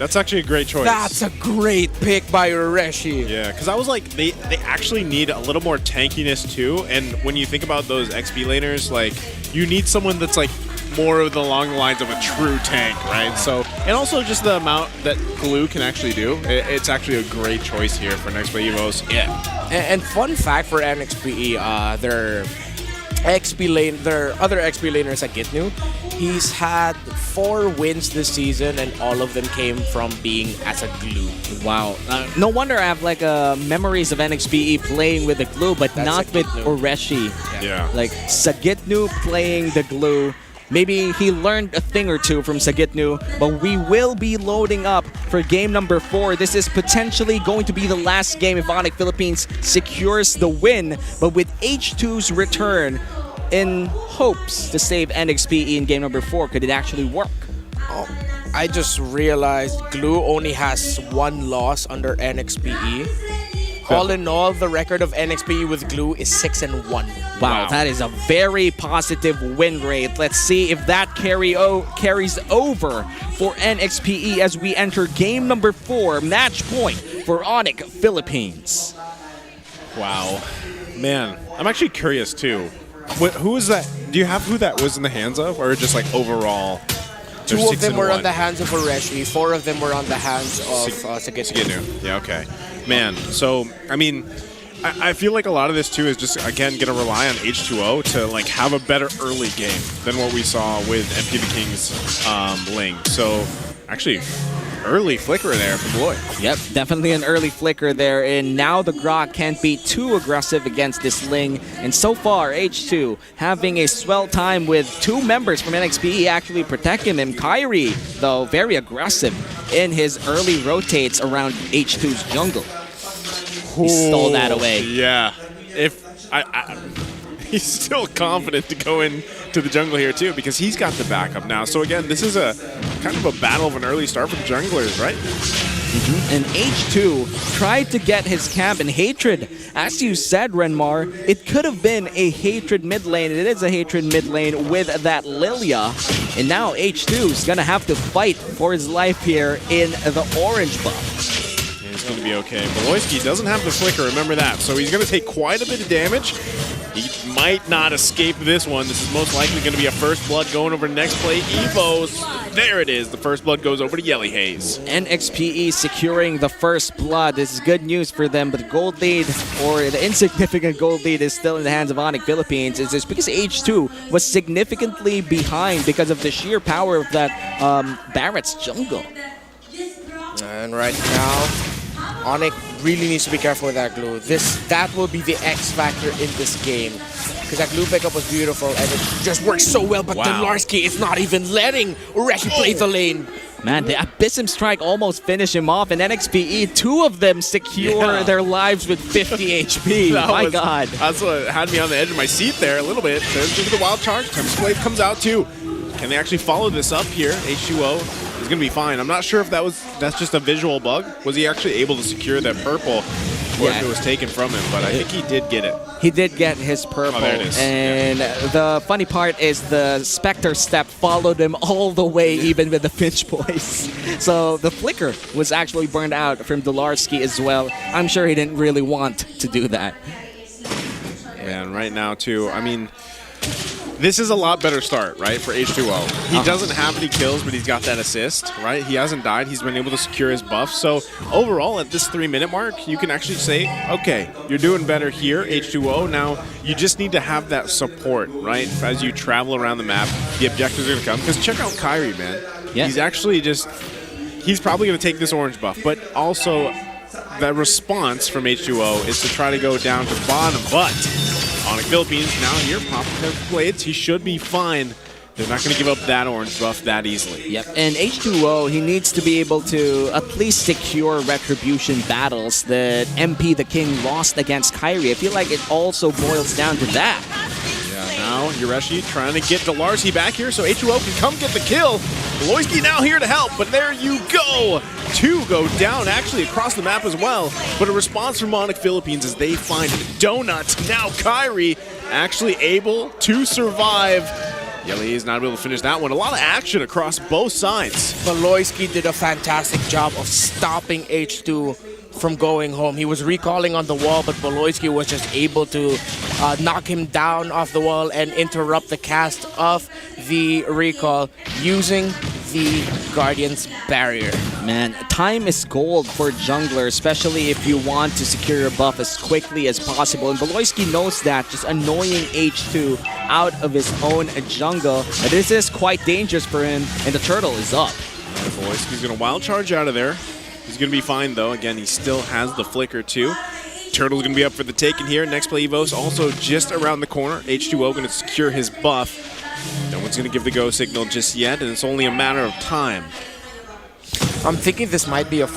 That's actually a great choice. That's a great pick by Ureshi. Yeah, because I was like, they actually need a little more tankiness too. And when you think about those XP laners, like, you need someone that's like more of along the lines of a true tank, right? So, and also just the amount that Glue can actually do. It's actually a great choice here for NXPE EVOs. Yeah. And fun fact for NXPE, their other XP laners at Gitnu, he's had 4 wins this season, and all of them came from being as a Glue. Wow. No wonder I have like memories of NXPE playing with the Glue, but That's not with Ureshi. Yeah. Like Sagitnu playing the Glue. Maybe he learned a thing or two from Sagitnu, but we will be loading up for game number 4. This is potentially going to be the last game if ONIC Philippines secures the win, but with H2's return in hopes to save NXPE in game number 4, could it actually work? Oh, I just realized Glue only has 1 loss under NXPE. All in all, the record of NXPE with Glue is 6-1. Wow, that is a very positive win rate. Let's see if that carries over for NXPE as we enter game number 4, match point for ONIC Philippines. Wow. Man, I'm actually curious too. Who is that? Do you have who that was in the hands of, or just like overall? 2 of them were on the hands of Ureshi, 4 of them were on the hands of Sagitnu. Yeah, okay. Man, so, I mean, I feel like a lot of this too is just, again, going to rely on H2O to like have a better early game than what we saw with MP the King's Ling. So, actually, early flicker there from Lloyd. Yep, definitely an early flicker there, and now the Grok can't be too aggressive against this Ling. And so far, H2 having a swell time with 2 members from NXPE actually protecting him. Kyrie, though, very aggressive in his early rotates around H2's jungle. He stole that away. Yeah. He's still confident to go into the jungle here too, because he's got the backup now. So again, this is a kind of a battle of an early start for the junglers, right? And H2 tried to get his camp in Hatred. As you said, Renmar, it could have been a Hatred mid lane. It is a Hatred mid lane with that Lilia. And now H2 is going to have to fight for his life here in the orange buff. It's going to be okay. Beloyski doesn't have the flicker, remember that. So he's going to take quite a bit of damage. He might not escape this one. This is most likely going to be a first blood going over to next play. Evos, there it is. The first blood goes over to Yelly Haze. NXPE securing the first blood. This is good news for them, but the gold lead, or the insignificant gold lead, is still in the hands of ONIC Philippines. It's just because H2 was significantly behind because of the sheer power of that Barrett's jungle. And right now, ONIC really needs to be careful with that Glue. That will be the X factor in this game. Because that Glue pickup was beautiful and it just works so well, but Delarski is not even letting Ureshi play the lane. Man, the Abysm Strike almost finished him off, and NXPE, 2 of them secure their lives with 50 HP. My God. That's what had me on the edge of my seat there a little bit. There's the wild charge. Tempest Blade comes out too. Can they actually follow this up here? H2O is going to be fine. I'm not sure if that's just a visual bug. Was he actually able to secure that purple, or if it was taken from him? But I think he did get it. He did get his purple. Oh, there it is. And the funny part is the Spectre step followed him all the way, even with the Finch Boys. So the flicker was actually burned out from Delarski as well. I'm sure he didn't really want to do that. And right now, too, I mean, this is a lot better start, right, for H2O. He doesn't have any kills, but he's got that assist, right? He hasn't died. He's been able to secure his buff. So overall, at this 3-minute mark, you can actually say, okay, you're doing better here, H2O. Now, you just need to have that support, right? As you travel around the map, the objectives are going to come. Because check out Kyrie, man. Yeah. He's actually just, he's probably going to take this orange buff, but also the response from H2O is to try to go down to bottom, but ONIC Philippines now here, popping their blades. He should be fine. They're not going to give up that orange buff that easily. Yep, and H2O, he needs to be able to at least secure retribution battles that MP the King lost against Kyrie. I feel like it also boils down to that. Yeah, now Ureshi trying to get Delarski back here so H2O can come get the kill. Beloyski now here to help, but there you go. 2 go down actually across the map as well. But a response from ONIC Philippines as they find Donut. Now Kyrie actually able to survive Yelly is not able to finish that one. A lot of action across both sides. Beloyski did a fantastic job of stopping H2 from going home. He was recalling on the wall, but Beloyski was just able to knock him down off the wall and interrupt the cast of the recall using the Guardian's barrier. Man, time is gold for jungler, especially if you want to secure a buff as quickly as possible. And Beloyski knows that, just annoying H2 out of his own jungle. And this is quite dangerous for him, and the turtle is up. Beloyski's going to wild charge out of there. He's going to be fine, though. Again, he still has the flicker, too. Turtle's going to be up for the taking here. Next play, Evos also just around the corner. H2O going to secure his buff. No one's going to give the go signal just yet, and it's only a matter of time. I'm thinking this might be a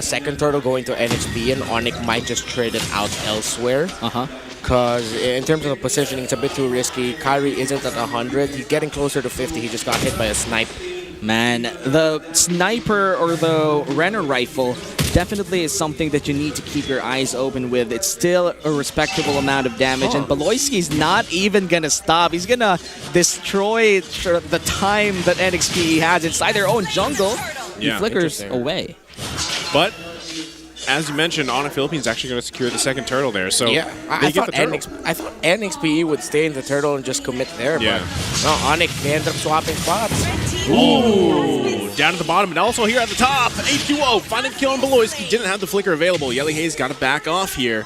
second turtle going to NXPE, and ONIC might just trade it out elsewhere. Because in terms of the positioning, it's a bit too risky. Kyrie isn't at 100. He's getting closer to 50. He just got hit by a snipe. Man, the sniper or the Renner rifle definitely is something that you need to keep your eyes open with. It's still a respectable amount of damage, and Beloyski's not even gonna stop. He's gonna destroy the time that NXPE has inside their own jungle. He flickers away. But as you mentioned, ONIC Philippines actually going to secure the second turtle there. So yeah, I thought NXPE would stay in the turtle and just commit there. Yeah. But no, ONIC, they ended up swapping spots. Ooh, down at the bottom, and also here at the top, H2O finding the kill on Beloyski. Didn't have the flicker available. Yelly Hayes got to back off here.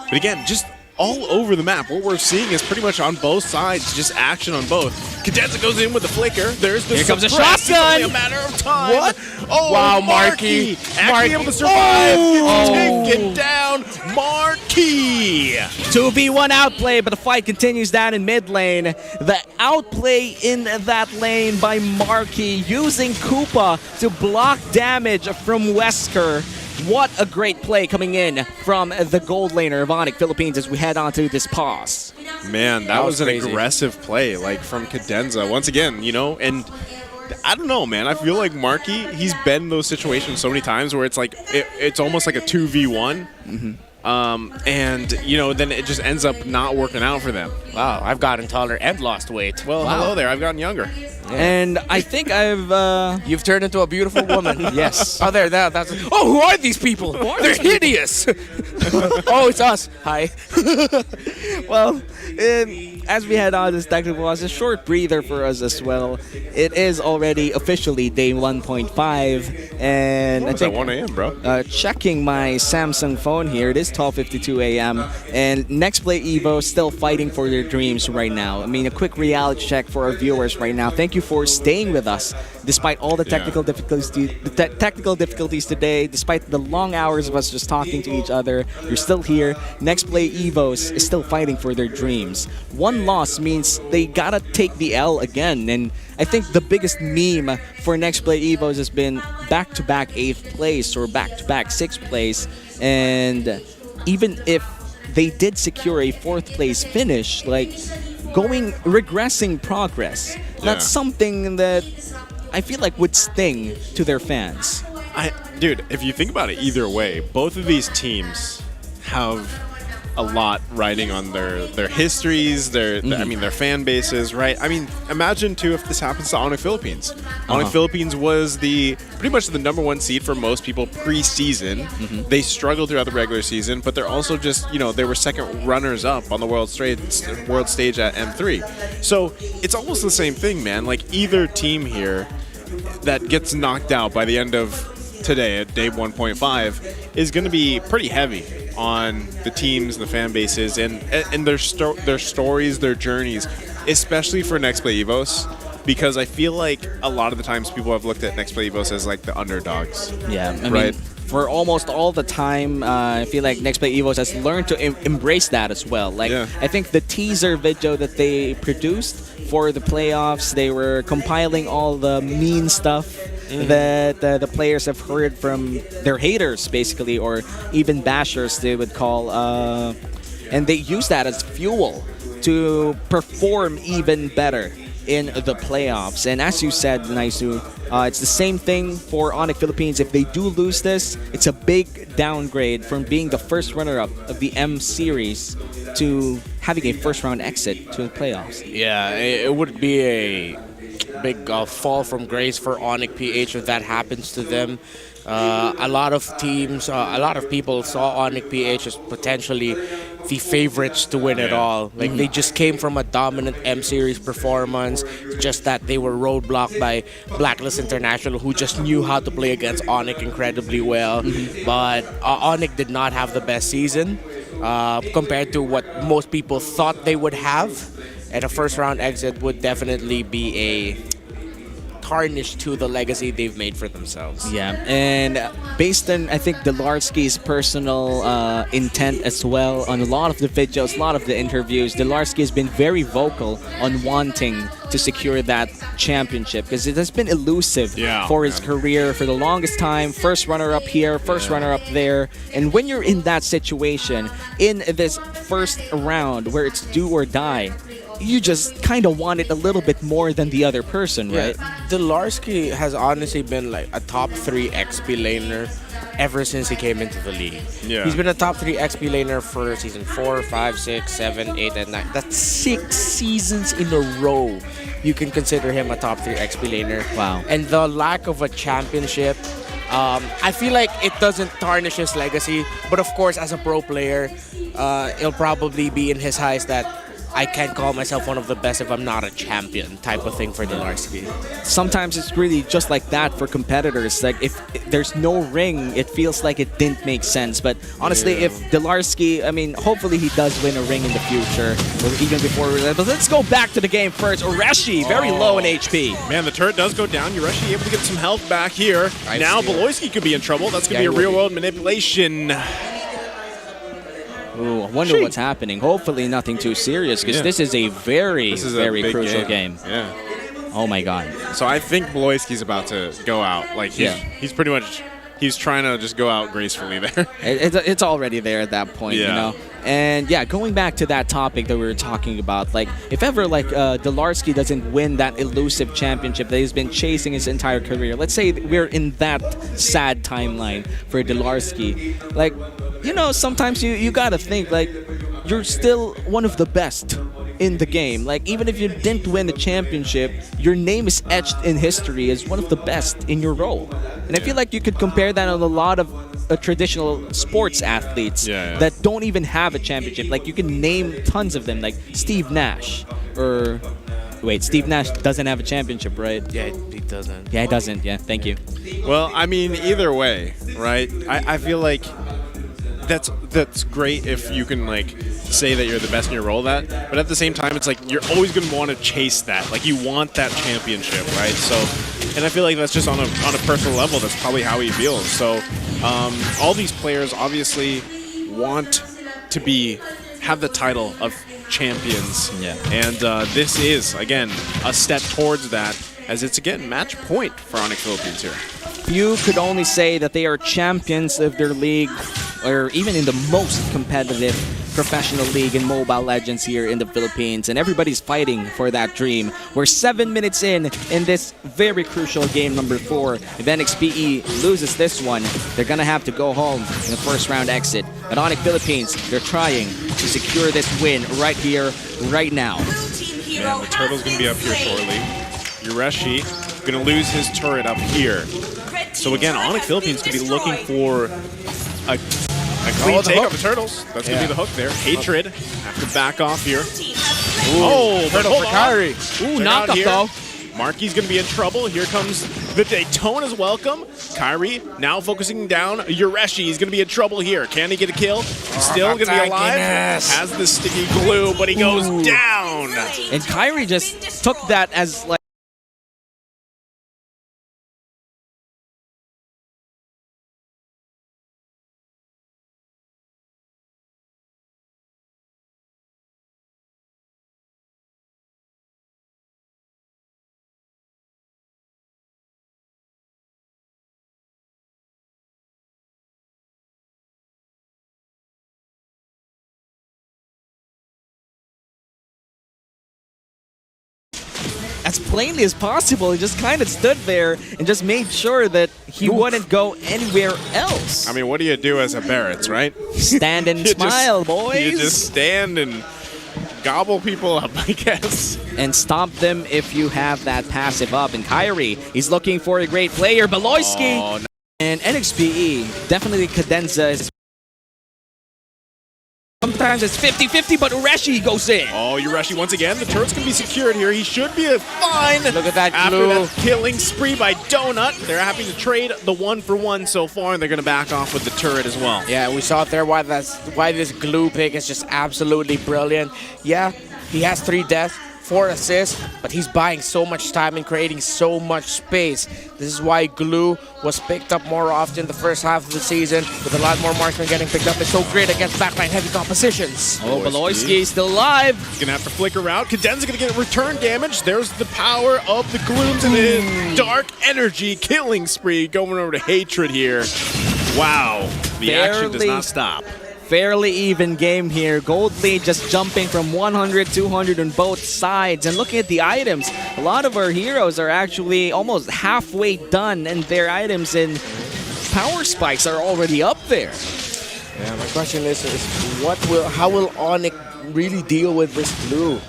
But again, just all over the map. What we're seeing is pretty much on both sides, just action on both. Cadenza goes in with the flicker. There's the Here comes a suppress. It's shotgun. only a matter of time. What? Oh, Wow, Marky. Marky. Actually able to survive. Oh. Gets taken down. Marky. 2v1 outplay, but the fight continues down in mid lane. The outplay in that lane by Marky using Koopa to block damage from Wesker. What a great play coming in from the gold laner of ONIC Philippines as we head on to this pause. Man, that was an crazy. aggressive play, like from Cadenza. Once again, you know, and I don't know, man. I feel like Marky, he's been in those situations so many times where it's like, it's almost like a 2v1. And, you know, then it just ends up not working out for them. Wow, I've gotten taller and lost weight. Well, hello there. I've gotten younger. And I think I've... You've turned into a beautiful woman. Yes. Oh, there, that's. Oh, who are these people? They're hideous. Oh, it's us. Hi. Well, as we head on, this technical was a short breather for us as well. It is already officially day 1.5, and It's at 1 a.m., bro. checking my Samsung phone here, it is 12:52 a.m. and Next Play Evo still fighting for their dreams right now. I mean, a quick reality check for our viewers right now. Thank you for staying with us despite all the technical difficulties today, despite the long hours of us just talking to each other. You're still here. Next Play Evos is still fighting for their dreams. One loss means they gotta take the L again, and I think the biggest meme for Next Play Evos has been back-to-back 8th place or back-to-back 6th place, and even if they did secure a 4th place finish, like regressing progress, that's something that I feel like would sting to their fans. Dude, if you think about it either way, both of these teams have a lot riding on their histories, their fan bases, right? I mean, imagine too if this happens to ONIC Philippines. ONIC Philippines was pretty much the #1 seed for most people pre-season. They struggled throughout the regular season, but they're also just, you know, they were second runners up on the world stage at M3. So it's almost the same thing, man. Like either team here that gets knocked out by the end of today at day 1.5 is going to be pretty heavy on the teams, the fan bases, and their stories, their journeys, especially for Next Play Evos, because I feel like a lot of the times people have looked at Next Play Evos as like the underdogs. Yeah, I right. mean, for almost all the time, I feel like Next Play Evos has learned to embrace that as well. Like, I think the teaser video that they produced for the playoffs, they were compiling all the mean stuff that the players have heard from their haters, basically, or even bashers, they would call, and they use that as fuel to perform even better. in the playoffs. And as you said, Naisu, it's the same thing for ONIC Philippines. If they do lose this, it's a big downgrade from being the first runner-up of the M Series to having a first-round exit to the playoffs. Yeah, it would be a big fall from grace for ONIC PH if that happens to them. A lot of teams, a lot of people saw ONIC PH as potentially the favorites to win it all. Like they just came from a dominant M Series performance, just that they were roadblocked by Blacklist International, who just knew how to play against ONIC incredibly well. But ONIC did not have the best season compared to what most people thought they would have. And a first round exit would definitely be a tarnish to the legacy they've made for themselves. Yeah, and based on, I think, Delarski's personal intent as well on a lot of the videos, a lot of the interviews, Delarski has been very vocal on wanting to secure that championship because it has been elusive for his career for the longest time. First runner-up here, first runner-up there. And when you're in that situation, in this first round where it's do or die, you just kind of want it a little bit more than the other person, right? Delarski has honestly been like a top 3 XP laner ever since he came into the league. He's been a top 3 XP laner for season 4, 5, 6, 7, 8, and 9. That's 6 seasons in a row. You can consider him a top 3 XP laner. Wow. And the lack of a championship, I feel like it doesn't tarnish his legacy. But of course, as a pro player, it'll probably be in his highs that I can't call myself one of the best if I'm not a champion type of thing for Delarski. Sometimes it's really just like that for competitors. Like if there's no ring, it feels like it didn't make sense. But honestly, if Delarski, I mean, hopefully he does win a ring in the future, or even before. But let's go back to the game first. Ureshi, very low in HP. Man, the turret does go down. Ureshi able to get some health back here. Now Beloyski could be in trouble. That's going to be a real-world manipulation. Ooh, I wonder what's happening. Hopefully nothing too serious, because this is a very crucial game. Yeah. Oh my god. So I think Beloyski's about to go out. Like he's pretty much, he's trying to just go out gracefully there. It's already there at that point, you know. And yeah, going back to that topic that we were talking about, like if ever like Delarski doesn't win that elusive championship that he's been chasing his entire career, let's say we're in that sad timeline for Delarski, like, you know, sometimes you gotta think like you're still one of the best in the game. Like even if you didn't win the championship, your name is etched in history as one of the best in your role. And I feel like you could compare that on a lot of traditional sports athletes that don't even have a championship. Like you can name tons of them, like Steve Nash, or wait, Steve Nash doesn't have a championship, right? Yeah, he doesn't. Yeah, he doesn't. Yeah, thank you. Well, I mean, either way, right? I feel like that's great if you can like say that you're the best in your role, but at the same time it's like you're always going to want to chase that, like you want that championship, right? So, and I feel like that's just on a personal level, that's probably how he feels. So all these players obviously want to have the title of champions, and this is again a step towards that, as it's again match point for ONIC Philippines here. You could only say that they are champions of their league, or even in the most competitive professional league in Mobile Legends here in the Philippines, and everybody's fighting for that dream. We're 7 minutes in this very crucial game number 4. If NXPE loses this one, they're gonna have to go home in the first round exit. But ONIC Philippines, they're trying to secure this win right here, right now. Man, the turtle's gonna be up here shortly. Ureshi gonna lose his turret up here. So again, ONIC Philippines could be looking for a clean take of the turtles. That's going to be the hook there. Hatred have to back off here. Ooh, turtle for Kyrie. Ooh, knockup though. Marky's going to be in trouble. Here comes the Daytona's welcome. Kyrie now focusing down Ureshi. He's going to be in trouble here. Can he get a kill? Still going to be alive. Has the sticky glue, but he goes down. And Kyrie just took that as like as plainly as possible. He just kind of stood there and just made sure that he wouldn't go anywhere else. I mean, what do you do as a Barretts, right? Stand and smile, boys. You just stand and gobble people up, I guess. And stomp them if you have that passive up. And Kyrie, he's looking for a great player. Beloyski and NXPE, definitely Cadenza is. Sometimes it's 50-50, but Ureshi goes in. Oh, Ureshi once again. The turret's going to be secured here. He should be fine. Look at that After glue. that killing spree by Donut, they're having to trade the 1-for-1 so far, and they're going to back off with the turret as well. Yeah, we saw it there why this glue pick is just absolutely brilliant. Yeah, he has 3 deaths, 4 assists, but he's buying so much time and creating so much space. This is why glue was picked up more often the first half of the season, with a lot more marksmen getting picked up. It's so great against backline heavy compositions. Oh, Beloyski still alive. He's going to have to flicker out. Cadenza going to get return damage. There's the power of the glooms and his dark energy killing spree going over to Hatred here. Wow. The action does not stop. Fairly even game here. Gold lead just jumping from 100, 200 on both sides. And looking at the items, a lot of our heroes are actually almost halfway done, and their items in power spikes are already up there. Yeah, my question is how will ONIC really deal with this glue?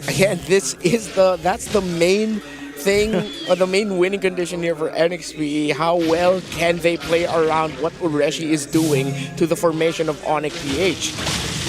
Again, that's the main thing, or the main winning condition here for NXPE. How well can they play around what Ureshi is doing to the formation of ONIC PH?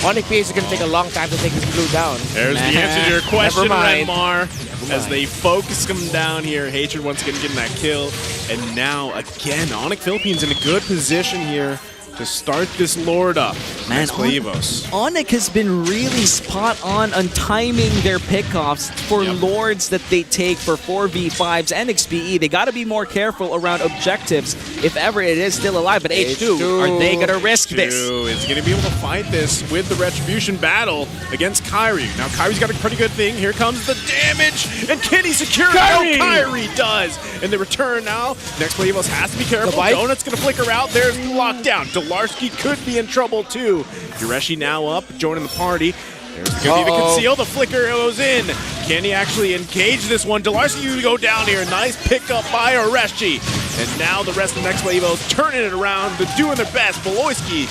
ONIC PH is going to take a long time to take this glue down. There's the answer to your question, Never mind. Redmar. As they focus him down here, Hatred once again getting that kill. And now, again, ONIC Philippines in a good position here to start this Lord up. Man, EVOS. ONIC has been really spot on timing their pickoffs for Lords that they take for 4v5s. NXPE, they got to be more careful around objectives if ever it is still alive. But H2, are they going to risk this? Is going to be able to fight this with the Retribution battle against Kyrie. Now, Kyrie's got a pretty good thing. Here comes the damage. And can he secure it? No, Kyrie does. And the return now. Next play, EVOS has to be careful. Donut's going to flicker out. There's lockdown. Delarski could be in trouble too. Ureshi now up, joining the party. There's going to be the conceal. The flicker goes in. Can he actually engage this one? Delarski, you go down here. Nice pickup by Ureshi. And now the rest of the next Evos turning it around. They're doing their best. Beloyski,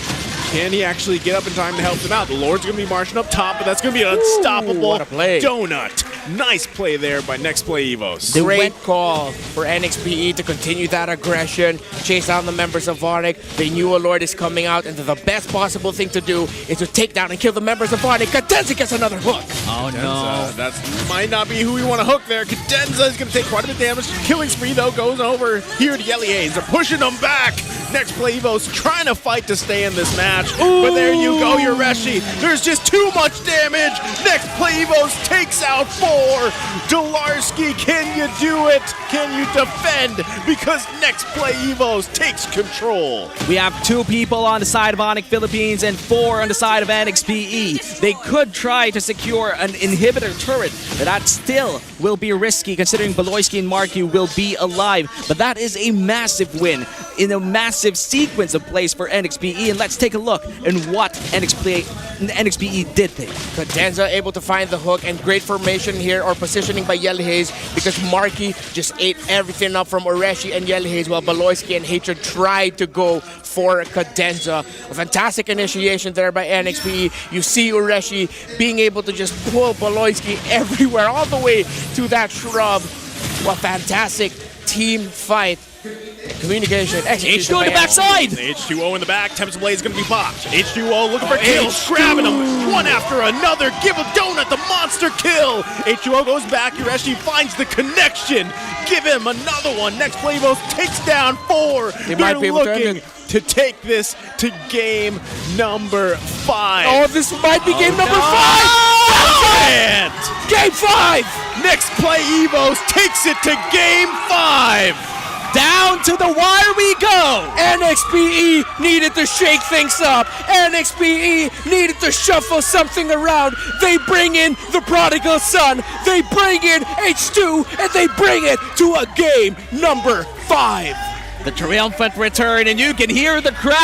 can he actually get up in time to help them out? The Lord's going to be marching up top, but that's going to be an unstoppable what a play. Donut. Nice play there by Next Play Evos. Great call for NXPE to continue that aggression, chase down the members of ONIC. They knew a Lord is coming out, and the best possible thing to do is to take down and kill the members of ONIC. Cadenza gets another hook. Oh no. That might not be who we want to hook there. Cadenza is going to take quite a bit of damage. Killing spree, though, goes over here to Yelly Hayes. They're pushing them back. Next Play Evos trying to fight to stay in this match. Ooh. But there you go, Ureshi. There's just too much damage. Next Play Evos takes out 4. Delarski, can you do it? Can you defend? Because Next Play Evos takes control. We have 2 people on the side of ONIC Philippines and 4 on the side of NXPE. They could try to secure an inhibitor turret, but that still will be risky considering Beloyski and Marky will be alive. But that is a massive win in a massive sequence of plays for NXPE. And let's take a look at what NXPE did there. Cadenza able to find the hook, and great formation here, or positioning by Yelly Hayes, because Marky just ate everything up from Ureshi and Yelly Hayes, while Beloyski and Hatred tried to go for Cadenza. A fantastic initiation there by NXPE. You see Ureshi being able to just pull Beloyski everywhere, all the way to that shrub. What fantastic team fight. Communication, execution. H2 on the backside! H2O in the back. Tempest Blade is going to be popped. H2O looking for kills, grabbing them one after another. Give a Donut the monster kill. H2O goes back. Ureshi finds the connection. Give him another one. Next Play Evos takes down 4. They might be able to end it. To take this to game number 5. Oh, this might be game number 5! And Game 5! Next Play Evos takes it to game 5. Down to the wire we go! NXPE needed to shake things up. NXPE needed to shuffle something around. They bring in the prodigal son. They bring in H2, and they bring it to a game number 5. The triumphant return, and you can hear the crowd.